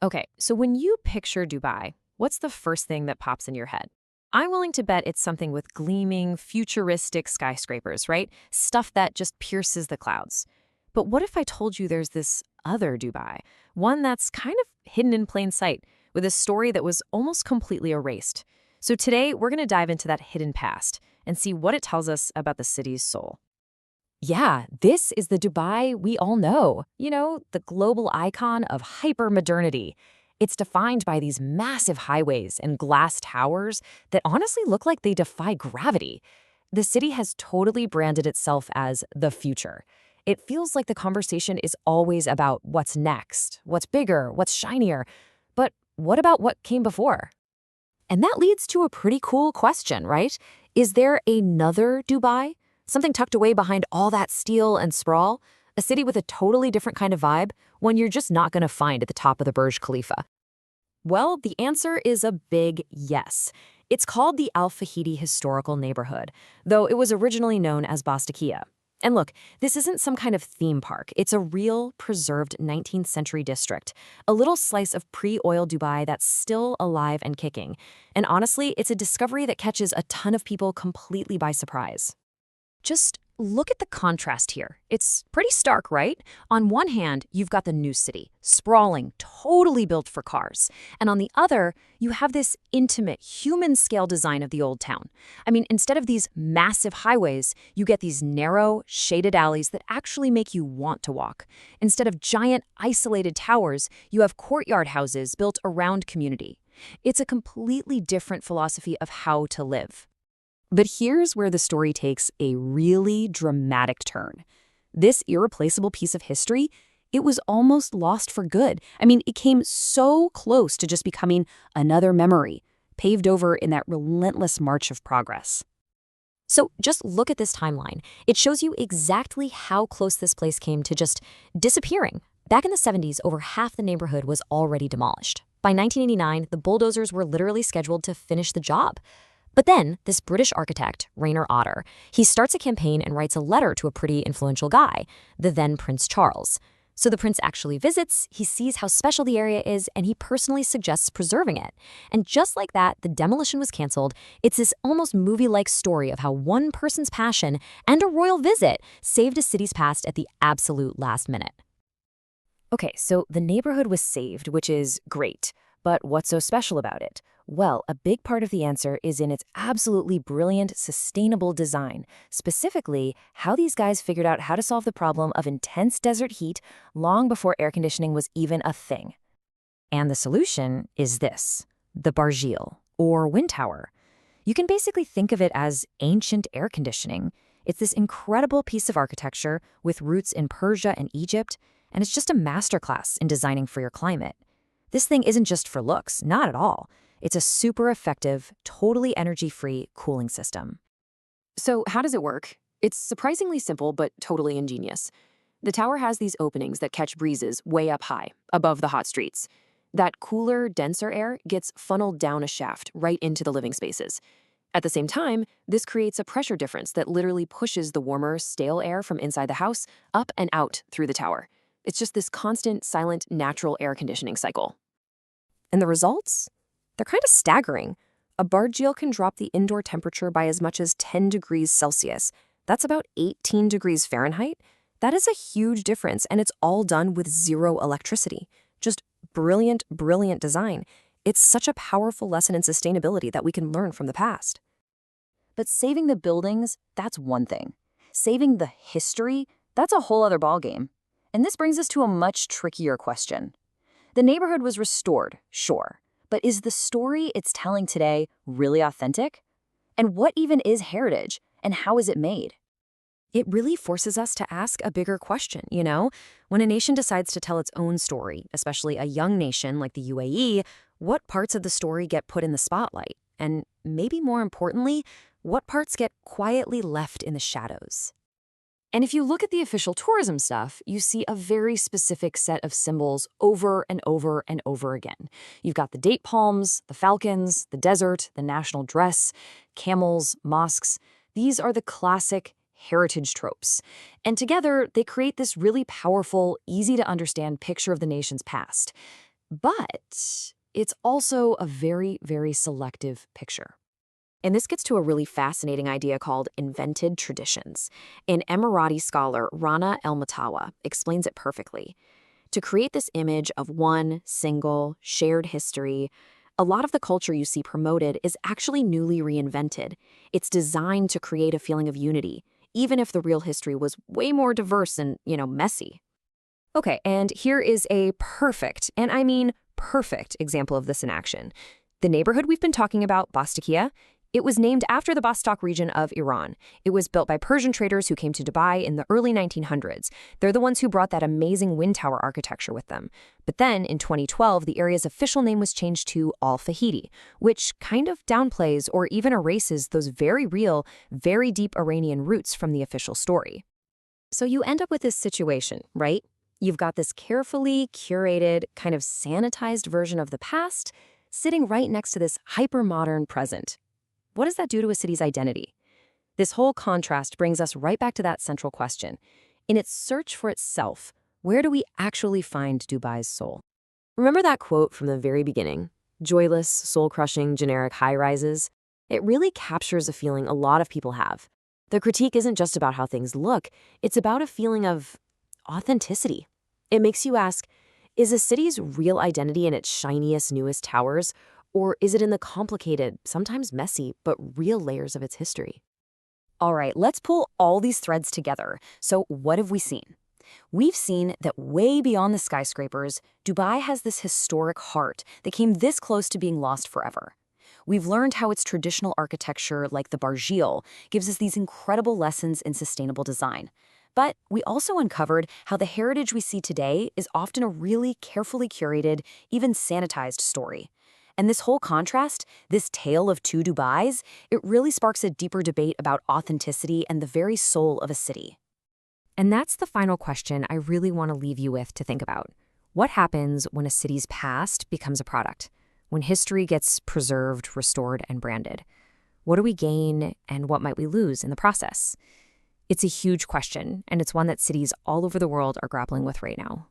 Okay, so when you picture Dubai, what's the first thing that pops in your head? I'm willing to bet it's something with gleaming, futuristic skyscrapers, right? Stuff that just pierces the clouds. But what if I told you there's this other Dubai, one that's kind of hidden in plain sight, with a story that was almost completely erased? So today, we're going to dive into that hidden past and see what it tells us about the city's soul. Yeah, this is the Dubai we all know. The global icon of hypermodernity. It's defined by these massive highways and glass towers that honestly look like they defy gravity. The city has totally branded itself as the future. It feels like the conversation is always about what's next, what's bigger, what's shinier. But what about what came before? And that leads to a pretty cool question, right? Is there another Dubai? Something tucked away behind all that steel and sprawl? A city with a totally different kind of vibe, one you're just not going to find at the top of the Burj Khalifa? Well, the answer is a big yes. It's called the Fahidi Historical Neighbourhood, though it was originally known as Bastakiya. And look, this isn't some kind of theme park. It's a real, preserved 19th century district, a little slice of pre-oil Dubai that's still alive and kicking. And honestly, it's a discovery that catches a ton of people completely by surprise. Just look at the contrast here. It's pretty stark, right? On one hand, you've got the new city, sprawling, totally built for cars. And on the other, you have this intimate, human-scale design of the old town. I mean, instead of these massive highways, you get these narrow, shaded alleys that actually make you want to walk. Instead of giant, isolated towers, you have courtyard houses built around community. It's a completely different philosophy of how to live. But here's where the story takes a really dramatic turn. This irreplaceable piece of history, it was almost lost for good. I mean, it came so close to just becoming another memory, paved over in that relentless march of progress. So just look at this timeline. It shows you exactly how close this place came to just disappearing. Back in the 70s, over half the neighborhood was already demolished. By 1989, the bulldozers were literally scheduled to finish the job. But then, this British architect, Rainer Otter, he starts a campaign and writes a letter to a pretty influential guy, the then Prince Charles. So the prince actually visits, he sees how special the area is, and he personally suggests preserving it. And just like that, the demolition was canceled. It's this almost movie-like story of how one person's passion and a royal visit saved a city's past at the absolute last minute. Okay, so the neighborhood was saved, which is great. But what's so special about it? Well, a big part of the answer is in its absolutely brilliant, sustainable design. Specifically, how these guys figured out how to solve the problem of intense desert heat long before air conditioning was even a thing. And the solution is this, the bargil, or wind tower. You can basically think of it as ancient air conditioning. It's this incredible piece of architecture with roots in Persia and Egypt, and it's just a masterclass in designing for your climate. This thing isn't just for looks, not at all. It's a super effective, totally energy-free cooling system. So how does it work? It's surprisingly simple, but totally ingenious. The tower has these openings that catch breezes way up high, above the hot streets. That cooler, denser air gets funneled down a shaft right into the living spaces. At the same time, this creates a pressure difference that literally pushes the warmer, stale air from inside the house up and out through the tower. It's just this constant, silent, natural air conditioning cycle. And the results? They're kind of staggering. A bargil can drop the indoor temperature by as much as 10 degrees Celsius. That's about 18 degrees Fahrenheit. That is a huge difference, and it's all done with zero electricity. Just brilliant, brilliant design. It's such a powerful lesson in sustainability that we can learn from the past. But saving the buildings, that's one thing. Saving the history, that's a whole other ballgame. And this brings us to a much trickier question. The neighborhood was restored, sure. But is the story it's telling today really authentic? And what even is heritage, and how is it made? It really forces us to ask a bigger question, When a nation decides to tell its own story, especially a young nation like the UAE, what parts of the story get put in the spotlight? And maybe more importantly, what parts get quietly left in the shadows? And if you look at the official tourism stuff, you see a very specific set of symbols over and over and over again. You've got the date palms, the falcons, the desert, the national dress, camels, mosques. These are the classic heritage tropes. And together, they create this really powerful, easy-to-understand picture of the nation's past. But it's also a very, very selective picture. And this gets to a really fascinating idea called invented traditions. An Emirati scholar, Rana El-Matawa, explains it perfectly. To create this image of one single, shared history, a lot of the culture you see promoted is actually newly reinvented. It's designed to create a feeling of unity, even if the real history was way more diverse and, messy. Okay, and here is a perfect, and I mean perfect, example of this in action. The neighborhood we've been talking about, Bastakiya, it was named after the Bastak region of Iran. It was built by Persian traders who came to Dubai in the early 1900s. They're the ones who brought that amazing wind tower architecture with them. But then, in 2012, the area's official name was changed to Al Fahidi, which kind of downplays or even erases those very real, very deep Iranian roots from the official story. So you end up with this situation, right? You've got this carefully curated, kind of sanitized version of the past sitting right next to this hyper-modern present. What does that do to a city's identity? This whole contrast brings us right back to that central question. In its search for itself, where do we actually find Dubai's soul? Remember that quote from the very beginning? Joyless, soul-crushing, generic high-rises? It really captures a feeling a lot of people have. The critique isn't just about how things look, it's about a feeling of authenticity. It makes you ask, is a city's real identity in its shiniest, newest towers, or is it in the complicated, sometimes messy, but real layers of its history? All right, let's pull all these threads together. So what have we seen? We've seen that way beyond the skyscrapers, Dubai has this historic heart that came this close to being lost forever. We've learned how its traditional architecture, like the Barjeel, gives us these incredible lessons in sustainable design. But we also uncovered how the heritage we see today is often a really carefully curated, even sanitized story. And this whole contrast, this tale of two Dubais, it really sparks a deeper debate about authenticity and the very soul of a city. And that's the final question I really want to leave you with to think about. What happens when a city's past becomes a product? When history gets preserved, restored, and branded? What do we gain, and what might we lose in the process? It's a huge question, and it's one that cities all over the world are grappling with right now.